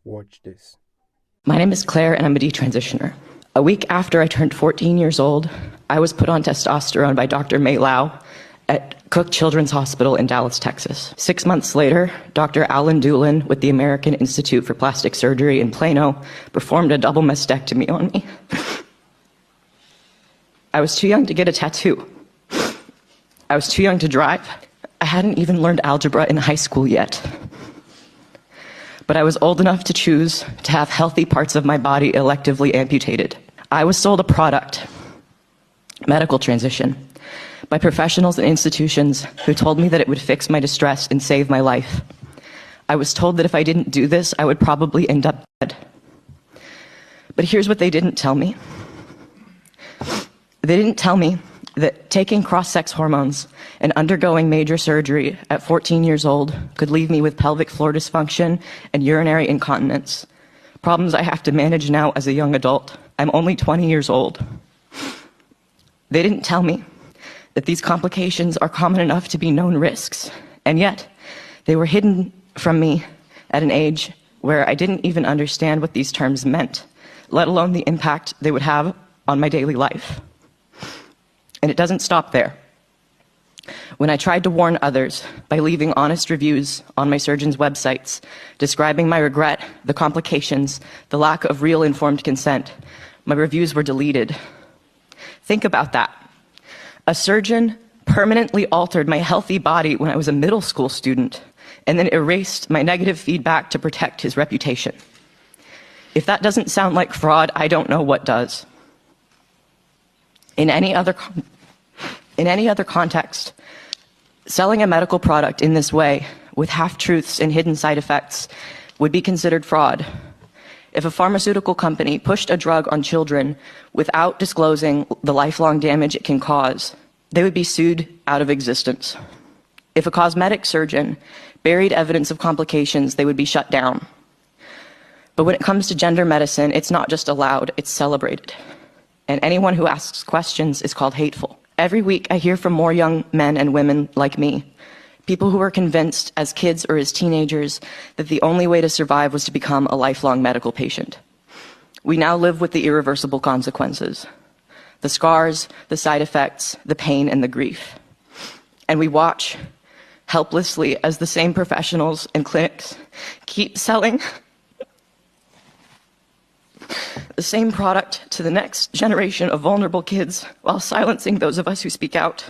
Watch this. My name is Claire, and I'm a detransitioner. A week after I turned 14 years old, I was put on testosterone by Dr. May Lau at Cook Children's Hospital in Dallas, Texas. 6 months later, Dr. Alan Doolin with the American Institute for Plastic Surgery in Plano performed a double mastectomy on me. I was too young to get a tattoo. I was too young to drive. I hadn't even learned algebra in high school yet. But I was old enough to choose to have healthy parts of my body electively amputated. I was sold a product, medical transition, by professionals and institutions who told me that it would fix my distress and save my life. I was told that if I didn't do this, I would probably end up dead. But here's what they didn't tell me. They didn't tell me that taking cross-sex hormones and undergoing major surgery at 14 years old could leave me with pelvic floor dysfunction and urinary incontinence, problems I have to manage now as a young adult. I'm only 20 years old. They didn't tell me that these complications are common enough to be known risks, and yet they were hidden from me at an age where I didn't even understand what these terms meant, let alone the impact they would have on my daily life. And it doesn't stop there. When I tried to warn others by leaving honest reviews on my surgeon's websites, describing my regret, the complications, the lack of real informed consent, my reviews were deleted. Think about that. A surgeon permanently altered my healthy body when I was a middle school student, and then erased my negative feedback to protect his reputation. If that doesn't sound like fraud, I don't know what does. In any other context, selling a medical product in this way, with half-truths and hidden side effects, would be considered fraud. If a pharmaceutical company pushed a drug on children without disclosing the lifelong damage it can cause, they would be sued out of existence. If a cosmetic surgeon buried evidence of complications, they would be shut down. But when it comes to gender medicine, it's not just allowed, it's celebrated. And anyone who asks questions is called hateful. Every week, I hear from more young men and women like me, people who were convinced as kids or as teenagers that the only way to survive was to become a lifelong medical patient. We now live with the irreversible consequences, the scars, the side effects, the pain, and the grief. And we watch helplessly as the same professionals and clinics keep selling the same product to the next generation of vulnerable kids while silencing those of us who speak out.